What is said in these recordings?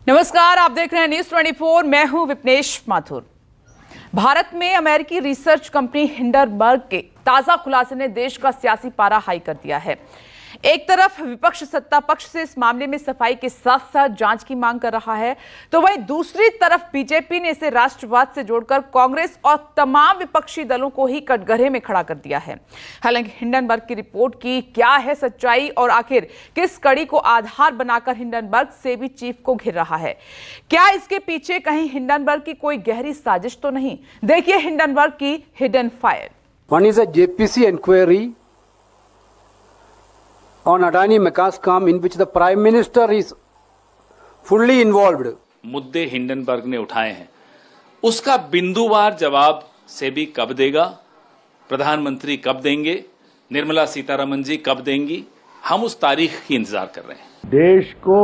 नमस्कार, आप देख रहे हैं न्यूज 24। मैं हूं विपनेश माथुर। भारत में अमेरिकी रिसर्च कंपनी हिंडनबर्ग के ताजा खुलासे ने देश का सियासी पारा हाई कर दिया है। एक तरफ विपक्ष सत्ता पक्ष से इस मामले में सफाई के साथ साथ जांच की मांग कर रहा है, तो वहीं दूसरी तरफ बीजेपी ने इसे राष्ट्रवाद से जोड़कर कांग्रेस और तमाम विपक्षी दलों को ही कटघरे में खड़ा कर दिया है। हालांकि हिंडनबर्ग की रिपोर्ट की क्या है सच्चाई और आखिर किस कड़ी को आधार बनाकर हिंडनबर्ग सेबी चीफ को घिर रहा है, क्या इसके पीछे कहीं हिंडनबर्ग की कोई गहरी साजिश तो नहीं? देखिए हिंडनबर्ग की hidden file. One is a JPC inquiry on Adani Mecascom in which the Prime Minister is fully involved. मुद्दे हिंडनबर्ग ने उठाए हैं, उसका बिंदुवार जवाब सेबी कब देगा, प्रधानमंत्री कब देंगे, निर्मला सीतारमन जी कब देंगी, हम उस तारीख की इंतजार कर रहे हैं। देश को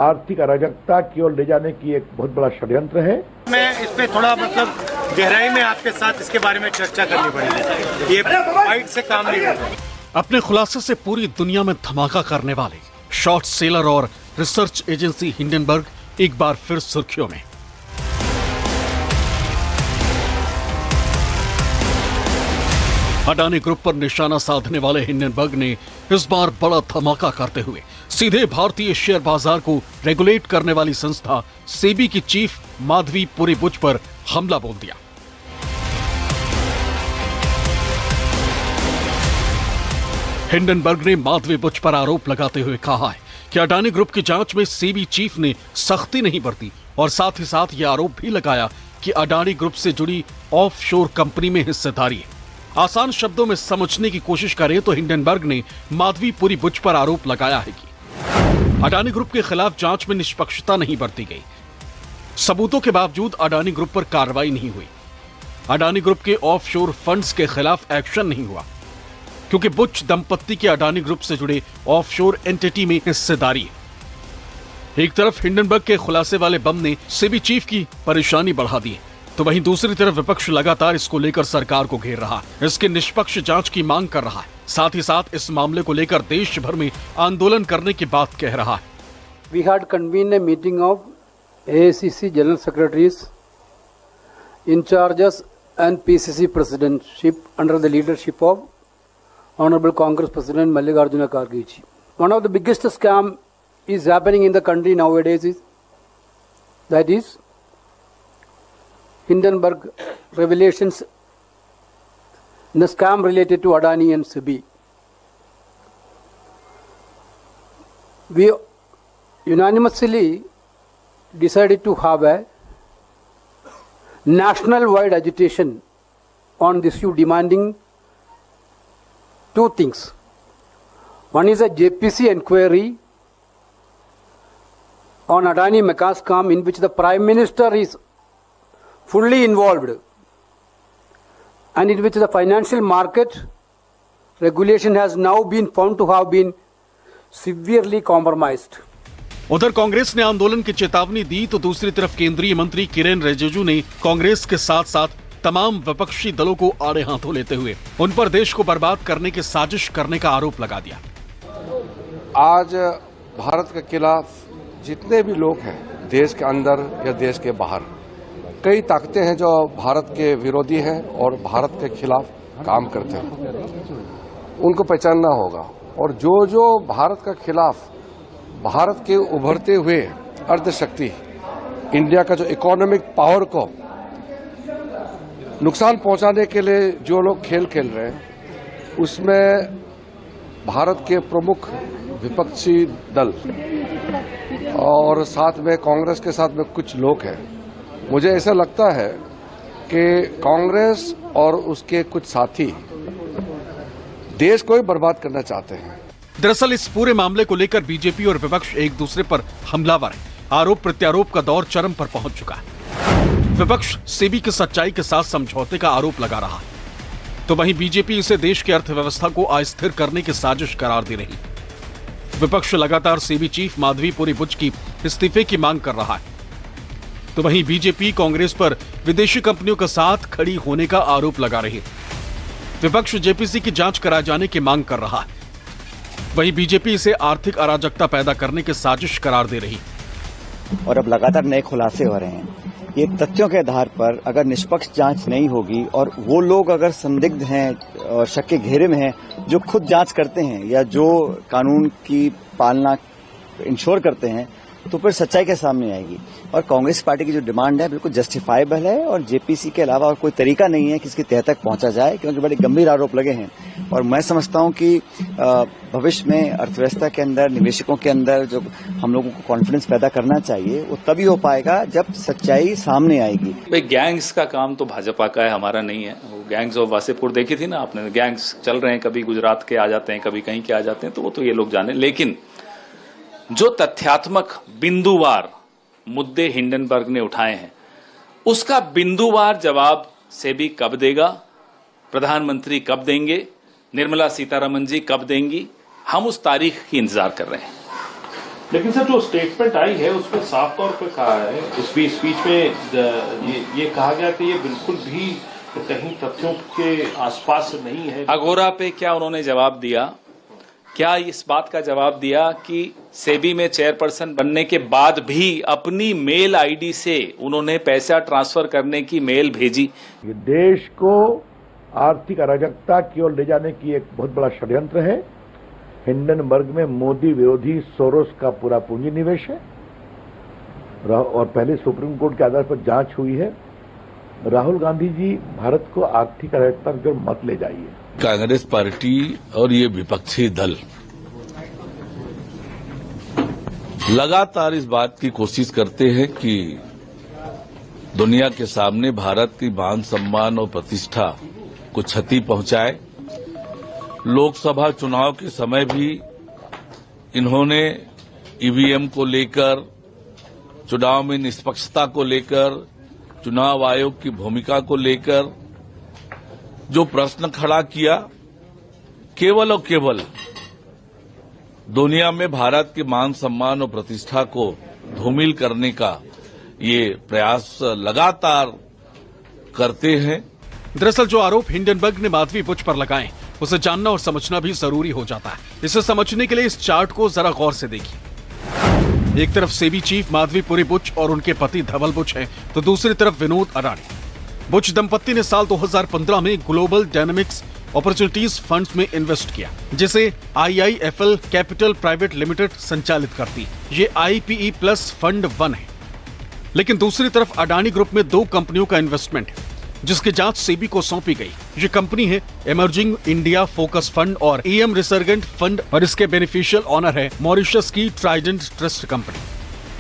आर्थिक अराजकता की ओर ले जाने की एक बहुत बड़ा षड्यंत्र है। मैं इस पे थोड़ा गहराई में आपके साथ इसके बारे में चर्चा करनी पड़ेगी, ये फाइट से काम नहीं होगा। अपने खुलासे से पूरी दुनिया में धमाका करने वाले शॉर्ट सेलर और रिसर्च एजेंसी हिंडनबर्ग एक बार फिर सुर्खियों में। अडानी ग्रुप पर निशाना साधने वाले हिंडनबर्ग ने इस बार बड़ा धमाका करते हुए सीधे भारतीय शेयर बाजार को रेगुलेट करने वाली संस्था सेबी की चीफ माधवी पुरी बुच पर हमला बोल दिया। हिंडनबर्ग ने माधवी बुच पर आरोप लगाते हुए कहा है कि अडानी ग्रुप की जांच में सेबी चीफ ने सख्ती नहीं बरती और साथ ही साथ यह आरोप भी लगाया कि अडानी ग्रुप से जुड़ी ऑफशोर कंपनी में हिस्सेदारी है। आसान शब्दों में समझने की कोशिश करें तो हिंडनबर्ग ने माधवी पुरी बुच पर आरोप लगाया है कि अडानी ग्रुप के खिलाफ जांच में निष्पक्षता नहीं बरती गई। सबूतों के बावजूद अडानी ग्रुप पर कार्रवाई नहीं हुई। अडानी ग्रुप के ऑफशोर फंड्स के खिलाफ एक्शन नहीं हुआ क्योंकि बुच दंपत्ति के अडानी ग्रुप से जुड़े ऑफशोर एंटिटी में हिस्सेदारी है। एक तरफ हिंडनबर्ग के खुलासे वाले बम ने सेबी चीफ की परेशानी बढ़ा दी, तो वहीं दूसरी तरफ विपक्ष लगातार इसको लेकर सरकार को घेर रहा है, इसके निष्पक्ष जांच की मांग कर रहा है, साथ ही साथ इस मामले को लेकर देश भर में आंदोलन करने की बात कह रहा है। We had convened a meeting of AICC General Secretaries, in charges and PCC Presidency under the leadership of Honorable Congress President Mallikarjuna Kharge ji. One of the biggest scam is happening in the country nowadays is Hindenburg revelations in the scam related to Adani and SEBI. We unanimously decided to have a national-wide agitation on this issue, demanding two things. One is a JPC inquiry on Adani Mecascom in which the Prime Minister is fully involved and in which the financial market regulation has now been found to have been severely compromised. उधर कांग्रेस ने आंदोलन की चेतावनी दी तो दूसरी तरफ केंद्रीय मंत्री किरेन रिजिजू ने कांग्रेस के साथ साथ तमाम विपक्षी दलों को आड़े हाथों लेते हुए उन पर देश को बर्बाद करने की साजिश करने का आरोप लगा दिया। आज भारत के खिलाफ जितने भी लोग हैं, देश के अंदर या देश के बाहर, कई ताकतें हैं जो भारत के विरोधी हैं और भारत के खिलाफ काम करते हैं, उनको पहचानना होगा। और जो भारत के खिलाफ, भारत के उभरते हुए अर्थशक्ति, इंडिया का जो इकोनॉमिक पावर को नुकसान पहुंचाने के लिए जो लोग खेल खेल रहे हैं, उसमें भारत के प्रमुख विपक्षी दल और साथ में कांग्रेस के साथ में कुछ लोग हैं। मुझे ऐसा लगता है कि कांग्रेस और उसके कुछ साथी देश को ही बर्बाद करना चाहते हैं। दरअसल इस पूरे मामले को लेकर बीजेपी और विपक्ष एक दूसरे पर हमलावर है। आरोप प्रत्यारोप का दौर चरम पर पहुंच चुका है। विपक्ष सेबी की सच्चाई के साथ समझौते का आरोप लगा रहा है, तो वहीं बीजेपी इसे देश की अर्थव्यवस्था को अस्थिर करने की साजिश करार दे रही। विपक्ष लगातार सेबी चीफ माधवी पुरी बुच की इस्तीफे की मांग कर रहा है, तो वहीं बीजेपी कांग्रेस पर विदेशी कंपनियों के साथ खड़ी होने का आरोप लगा रही है। विपक्ष जेपीसी की जांच कराए जाने की मांग कर रहा है, वहीं बीजेपी इसे आर्थिक अराजकता पैदा करने की साजिश करार दे रही। और अब लगातार नए खुलासे हो रहे हैं। ये तथ्यों के आधार पर अगर निष्पक्ष जांच नहीं होगी और वो लोग अगर संदिग्ध हैं और शक के घेरे में हैं जो खुद जांच करते हैं या जो कानून की पालना इंश्योर करते हैं, तो फिर सच्चाई के सामने आएगी। और कांग्रेस पार्टी की जो डिमांड है बिल्कुल जस्टिफाइबल है और जेपीसी के अलावा और कोई तरीका नहीं है कि इसकी तह तक पहुंचा जाए, क्योंकि बड़े गंभीर आरोप लगे हैं। और मैं समझता हूं कि भविष्य में अर्थव्यवस्था के अंदर, निवेशकों के अंदर जो हम लोगों को कॉन्फिडेंस पैदा करना चाहिए वो तभी हो पाएगा जब सच्चाई सामने आएगी। भाई गैंग्स का काम तो भाजपा का है, हमारा नहीं है। वो गैंग्स ऑफ वासेपुर देखी थी ना आपने, गैंग्स चल रहे हैं, कभी गुजरात के आ जाते हैं, कभी कहीं के आ जाते हैं, तो वो तो ये लोग जाने। लेकिन जो तथ्यात्मक बिंदुवार मुद्दे हिंडनबर्ग ने उठाए हैं, उसका बिंदुवार जवाब सेबी कब देगा, प्रधानमंत्री कब देंगे, निर्मला सीतारमन जी कब देंगी, हम उस तारीख की इंतजार कर रहे हैं। लेकिन सर जो स्टेटमेंट आई है उसमें साफ तौर पर कहा है, इस स्पीच में ये कहा गया कि ये बिल्कुल भी कहीं तथ्यों के आसपास नहीं है। अगोरा पे क्या उन्होंने जवाब दिया? क्या इस बात का जवाब दिया कि सेबी में चेयरपर्सन बनने के बाद भी अपनी मेल आईडी से उन्होंने पैसा ट्रांसफर करने की मेल भेजी? ये देश को आर्थिक अराजकता की ओर ले जाने की एक बहुत बड़ा षड्यंत्र है। हिंडनबर्ग में मोदी विरोधी सोरोस का पूरा पूंजी निवेश है और पहले सुप्रीम कोर्ट के आधार पर जांच हुई है। राहुल गांधी जी भारत को आर्थिक अराजकता की ओर मत ले जाइए। कांग्रेस पार्टी और ये विपक्षी दल लगातार इस बात की कोशिश करते हैं कि दुनिया के सामने भारत की मान सम्मान और प्रतिष्ठा को क्षति पहुंचाए। लोकसभा चुनाव के समय भी इन्होंने ईवीएम को लेकर, चुनाव में निष्पक्षता को लेकर, चुनाव आयोग की भूमिका को लेकर जो प्रश्न खड़ा किया, केवल और केवल दुनिया में भारत के मान सम्मान और प्रतिष्ठा को धूमिल करने का ये प्रयास लगातार करते हैं। दरअसल जो आरोप हिंडनबर्ग ने माधवी बुच पर लगाए, उसे जानना और समझना भी जरूरी हो जाता है। इसे समझने के लिए इस चार्ट को जरा गौर से देखिए। एक तरफ सेबी चीफ माधवीपुरी बुच और उनके पति धवल बुच हैं, तो दूसरी तरफ विनोद अडानी। बुच दंपत्ति ने साल 2015 में ग्लोबल डायनामिक्स अपॉर्चुनिटीज फंड्स में इन्वेस्ट किया, जिसे IIFL कैपिटल प्राइवेट लिमिटेड संचालित करती है। ये IPE प्लस फंड 1 है। लेकिन दूसरी तरफ अडानी ग्रुप में 2 कंपनियों का इन्वेस्टमेंट है, जिसकी जांच सेबी को सौंपी गई। ये कंपनी है इमर्जिंग इंडिया फोकस फंड और EM रिसर्जेंट फंड, और इसके बेनिफिशियल ऑनर है मॉरिशस की ट्राइडेंट ट्रस्ट कंपनी,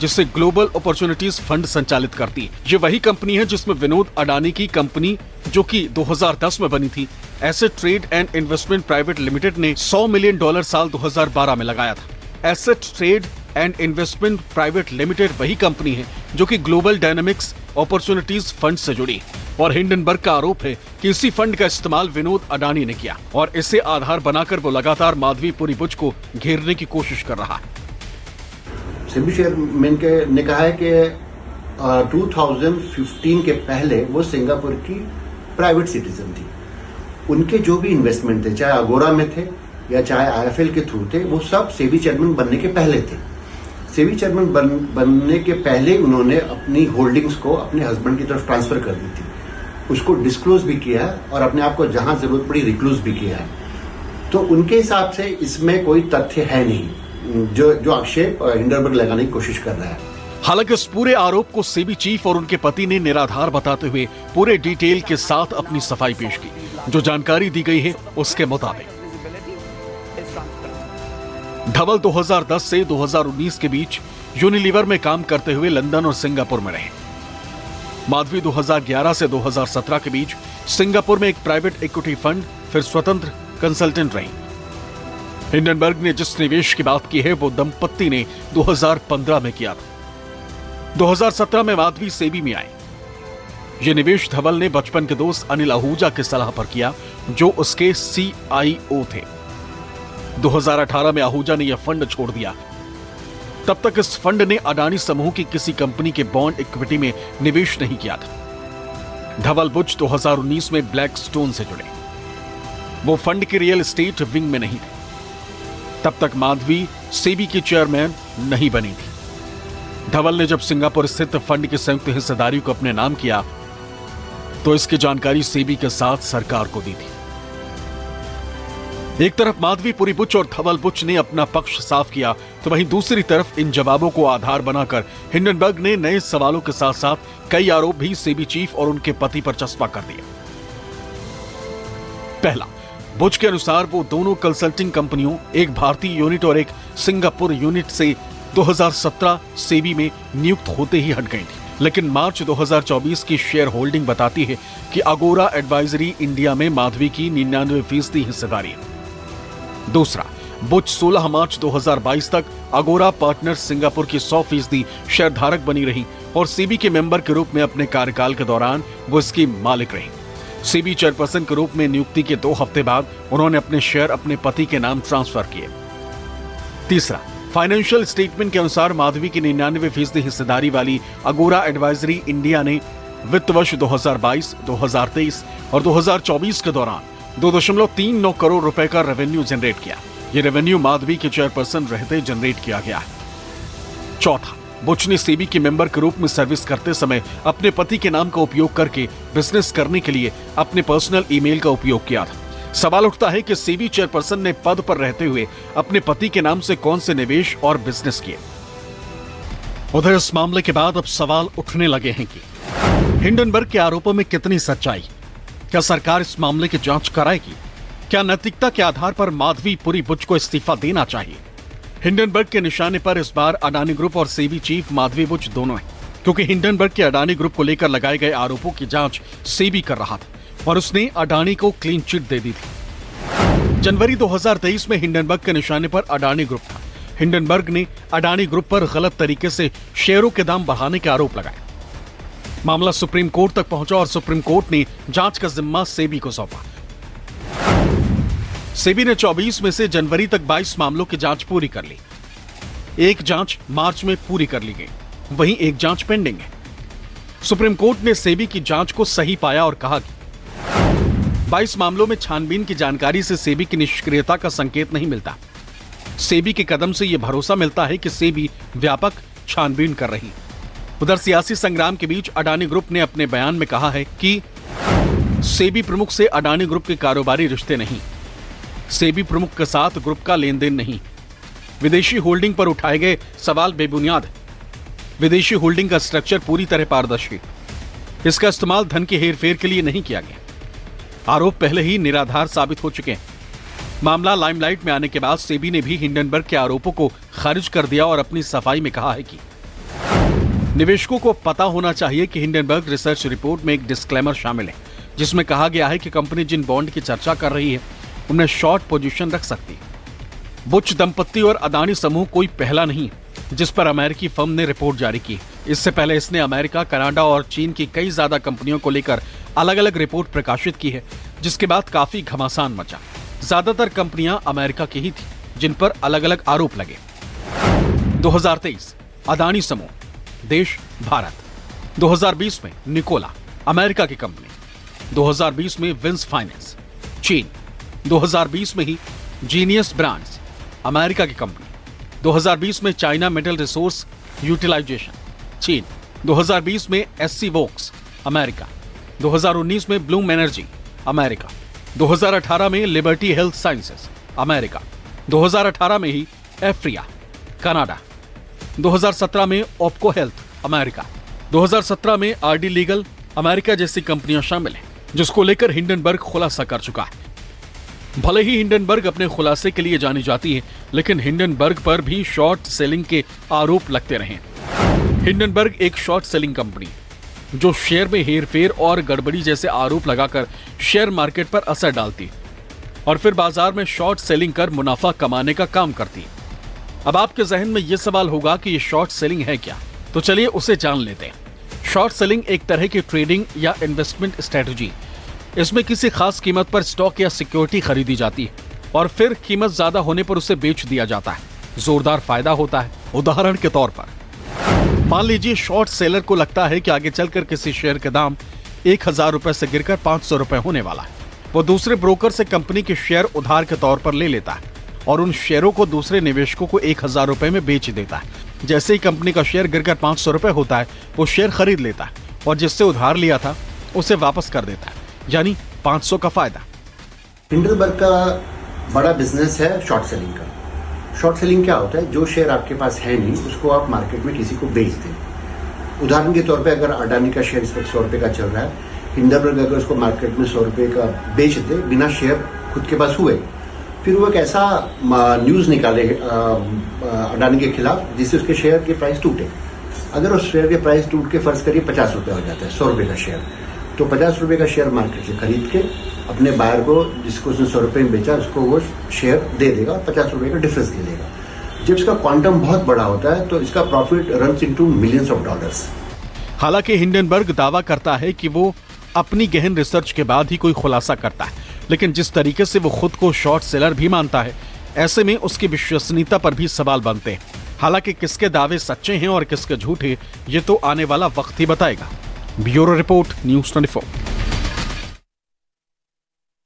जिससे ग्लोबल अपॉर्चुनिटीज फंड संचालित करती है। ये वही कंपनी है जिसमें विनोद अडानी की कंपनी, जो कि 2010 में बनी थी, asset trade and investment private limited ने $100 मिलियन साल 2012 में लगाया था। Asset trade and investment private limited वही कंपनी है जो कि ग्लोबल डायनामिक्स अपॉर्चुनिटीज फंड से जुड़ी। और हिंडनबर्ग का आरोप है कि इसी फंड का इस्तेमाल विनोद अडानी ने किया और इसे आधार बनाकर वो लगातार माधवीपुरी बुच को घेरने की कोशिश कर रहा है। सेबी चेयरमैन ने कहा है कि 2015 के पहले वो सिंगापुर की प्राइवेट सिटीजन थी। उनके जो भी इन्वेस्टमेंट थे, चाहे अगोरा में थे या चाहे IIFL के थ्रू थे, वो सब सेबी चेयरमैन बनने के पहले थे। सेबी चेयरमैन बनने के पहले उन्होंने अपनी होल्डिंग्स को अपने हस्बैंड की तरफ ट्रांसफर कर दी थी। उसको डिस्क्लोज भी किया है और अपने आप को जहां जरूरत पड़ी रिक्लूज भी किया है। तो उनके हिसाब से इसमें कोई तथ्य है नहीं जो आक्षेप हिंडनबर्ग लगाने की कोशिश कर रहा है। हालांकि इस पूरे आरोप को सेबी चीफ और उनके पति ने निराधार बताते हुए पूरे डिटेल के साथ अपनी सफाई पेश की। जो जानकारी दी गई है उसके मुताबिक धवल 2010 से 2019 के बीच यूनिलीवर में काम करते हुए लंदन और सिंगापुर में रहे। माधवी 2011 से 2017 के बीच सिंगापुर में एक प्राइवेट इक्विटी फंड, फिर स्वतंत्र कंसल्टेंट रही। हिंडनबर्ग ने जिस निवेश की बात की है वो दंपत्ति ने 2015 में किया था। 2017 में माधवी सेबी में आए। ये निवेश धवल ने बचपन के दोस्त अनिल आहूजा की सलाह पर किया, जो उसके CIO थे। 2018 में आहूजा ने यह फंड छोड़ दिया। तब तक इस फंड ने अडानी समूह की किसी कंपनी के बॉन्ड इक्विटी में निवेश नहीं किया था। धवल बुच 2019 में ब्लैकस्टोन से जुड़े। वो फंड की रियल एस्टेट विंग में नहीं थे। तब तक माधवी सेबी की चेयरमैन नहीं बनी थी। धवल ने जब सिंगापुर स्थित फंड की संयुक्त हिस्सेदारी को अपने नाम किया तो इसकी जानकारी सेबी के साथ सरकार को दी थी। एक तरफ माधवीपुरी बुच और धवल बुच ने अपना पक्ष साफ किया तो वहीं दूसरी तरफ इन जवाबों को आधार बनाकर हिंडनबर्ग ने नए सवालों के साथ साथ कई आरोप भी सेबी चीफ और उनके पति पर चस्पा कर दिए। पहला, बुच के अनुसार वो दोनों कंसल्टिंग कंपनियों, एक भारतीय यूनिट और एक सिंगापुर यूनिट से 2017 सेबी में नियुक्त होते ही हट गई थी, लेकिन मार्च 2024 की शेयर होल्डिंग बताती है कि अगोरा एडवाइजरी इंडिया में माधवी की 99% हिस्सेदारी है। दूसरा, बुच 16 मार्च 2022 तक अगोरा पार्टनर्स सिंगापुर की 100% शेयरधारक बनी रही और सेबी के मेंबर के रूप में अपने कार्यकाल के दौरान वो इसकी मालिक रही। सेबी चेयरपर्सन के रूप में नियुक्ति के 2 हफ्ते बाद उन्होंने अपने शेयर अपने पति के नाम ट्रांसफर किए। तीसरा, फाइनेंशियल स्टेटमेंट के अनुसार माधवी की 99% हिस्सेदारी वाली अगोरा एडवाइजरी इंडिया ने वित्त वर्ष 2022, 2023 और 2024 के दौरान 2.39 करोड़ रुपए का रेवेन्यू जनरेट किया। यह रेवेन्यू माधवी के चेयरपर्सन रहते जनरेट किया गया है। चौथा, बुच ने सेबी के मेंबर के रूप में सर्विस करते समय अपने पति के नाम का उपयोग करके बिजनेस करने के लिए अपने पर्सनल ईमेल का उपयोग किया था। सवाल उठता है कि सेबी चेयरपर्सन ने पद पर रहते हुए अपने पति के नाम से कौन से निवेश और बिजनेस किए। उधर इस मामले के बाद अब सवाल उठने लगे हैं कि हिंडनबर्ग के आरोपों में कितनी सच्चाई, क्या सरकार इस मामले की जांच कराएगी? क्या नैतिकता के आधार पर माधवीपुरी बुच को इस्तीफा देना चाहिए? हिंडनबर्ग के निशाने पर इस बार अडानी ग्रुप और सेबी चीफ माधवी बुच दोनों हैं, क्योंकि हिंडनबर्ग के अडानी ग्रुप को लेकर लगाए गए आरोपों की जांच सेबी कर रहा था और उसने अडानी को क्लीन चिट दे दी थी। जनवरी 2023 में हिंडनबर्ग के निशाने पर अडानी ग्रुप था। हिंडनबर्ग ने अडानी ग्रुप पर गलत तरीके से शेयरों के दाम बढ़ाने के आरोप लगाए। मामला सुप्रीम कोर्ट तक पहुंचा और सुप्रीम कोर्ट ने जांच का जिम्मा सेबी को सौंपा। सेबी ने 24 में से जनवरी तक 22 मामलों की जांच पूरी कर ली। एक जांच मार्च में पूरी कर ली गई, वहीं एक जांच पेंडिंग है। सुप्रीम कोर्ट ने सेबी की जांच को सही पाया और कहा कि 22 मामलों में छानबीन की जानकारी से सेबी की निष्क्रियता का संकेत नहीं मिलता। सेबी के कदम से यह भरोसा मिलता है कि सेबी व्यापक छानबीन कर रही। उधर सियासी संग्राम के बीच अडानी ग्रुप ने अपने बयान में कहा है कि सेबी प्रमुख से अडानी ग्रुप के कारोबारी रिश्ते नहीं, सेबी प्रमुख के साथ ग्रुप का लेन देन नहीं। विदेशी होल्डिंग पर उठाए गए सवाल बेबुनियाद है। विदेशी होल्डिंग का स्ट्रक्चर पूरी तरह पारदर्शी, इसका इस्तेमाल धन के हेरफेर के लिए नहीं किया गया। आरोप पहले ही निराधार साबित हो चुके हैं। मामला लाइमलाइट में आने के बाद सेबी ने भी हिंडनबर्ग के आरोपों को खारिज कर दिया और अपनी सफाई में कहा है कि निवेशकों को पता होना चाहिए कि हिंडनबर्ग रिसर्च रिपोर्ट में एक डिस्क्लेमर शामिल है, जिसमें कहा गया है कि कंपनी जिन बॉन्ड की चर्चा कर रही है उनमें शॉर्ट पोजीशन रख सकती है। बुच दंपत्ति और अडानी समूह कोई पहला नहीं जिस पर अमेरिकी फर्म ने रिपोर्ट जारी की। इससे पहले इसने अमेरिका, कनाडा और चीन की कई ज्यादा कंपनियों को लेकर अलग अलग रिपोर्ट प्रकाशित की है, जिसके बाद काफी घमासान मचा। ज्यादातर कंपनियां अमेरिका की ही थी जिन पर अलग अलग आरोप लगे। 2023 अडानी समूह, देश भारत। 2020 में निकोला, अमेरिका की कंपनी। 2020 में विंस फाइनेंस, चीन। 2020 में ही जीनियस ब्रांड्स, अमेरिका की कंपनी। 2020 में चाइना मेटल रिसोर्स यूटिलाइजेशन, चीन। 2020 में एससी वोक्स, अमेरिका। 2019 में ब्लूम एनर्जी, अमेरिका। 2018 में लिबर्टी हेल्थ साइंसेस, अमेरिका। 2018 में ही एफ्रिया, कनाडा। 2017 में ओप्को हेल्थ, अमेरिका। 2017 में आरडी लीगल, अमेरिका जैसी कंपनियां शामिल हैं, जिसको लेकर हिंडनबर्ग खुलासा कर चुका है। भले ही हिंडनबर्ग अपने खुलासे के लिए जानी जाती है, लेकिन हिंडनबर्ग पर भी शॉर्ट सेलिंग के आरोप लगते रहे। हिंडनबर्ग एक शॉर्ट सेलिंग कंपनी जो शेयर में हेरफेर और गड़बड़ी जैसे आरोप लगाकर शेयर मार्केट पर असर डालती और फिर बाजार में शॉर्ट सेलिंग कर मुनाफा कमाने का काम करती। अब आपके जहन में यह सवाल होगा कि यह शॉर्ट सेलिंग है क्या, तो चलिए उसे जान लेते हैं। शॉर्ट सेलिंग एक तरह की ट्रेडिंग या इन्वेस्टमेंट स्ट्रेटजी। इसमें किसी खास कीमत पर स्टॉक या सिक्योरिटी खरीदी जाती है और फिर कीमत ज्यादा होने पर उसे बेच दिया जाता है। जोरदार फायदा होता है। उदाहरण के तौर पर मान लीजिए शॉर्ट सेलर को लगता है कि आगे चलकर किसी शेयर के दाम 1000 रुपए से गिरकर 500 रुपए होने वाला है। वो दूसरे ब्रोकर से कंपनी के शेयर उधार के तौर पर ले लेता है और उन शेयरों को दूसरे निवेशकों को 1000 रुपए में बेच देता है। जैसे ही कंपनी का शेयर गिरकर 500 रुपए होता है, वो शेयर खरीद लेता है और जिससे उधार लिया था उसे वापस कर देता है, यानी 500 का फायदा। हिंडनबर्ग का बड़ा बिजनेस है शॉर्ट सेलिंग का। शॉर्ट सेलिंग क्या होता है, जो शेयर आपके पास है नहीं उसको आप मार्केट में किसी को बेच दें। उदाहरण के तौर पे अगर अडानी का शेयर इस वक्त 100 रुपए का चल रहा है, हिंडनबर्ग अगर उसको मार्केट में 100 रुपए का बेच दे बिना शेयर खुद के पास हुए, फिर वो एक ऐसा न्यूज निकाले अडानी के खिलाफ जिससे उसके शेयर के प्राइस टूटे। अगर उस शेयर के प्राइस टूट के फर्ज करिए 50 रुपए हो जाता है 100 रुपए का शेयर, तो 50 रुपए का शेयर मार्केट से खरीद के अपने बायर को, जिसको उसने 100 रुपए में बेचा, उसको वो शेयर दे देगा, 50 रुपए का डिफरेंस दे देगा। जब इसका क्वांटम बहुत बड़ा होता है तो इसका profit runs into millions of dollars. हालांकि हिंडनबर्ग दावा करता है कि वो अपनी गहन रिसर्च के बाद ही कोई खुलासा करता है, लेकिन जिस तरीके से वो खुद को शॉर्ट सेलर भी मानता है, ऐसे में उसकी विश्वसनीयता पर भी सवाल बनते हैं। हालांकि किसके दावे सच्चे हैं और किसके झूठे, ये तो आने वाला वक्त ही बताएगा। Bureau report, news 24।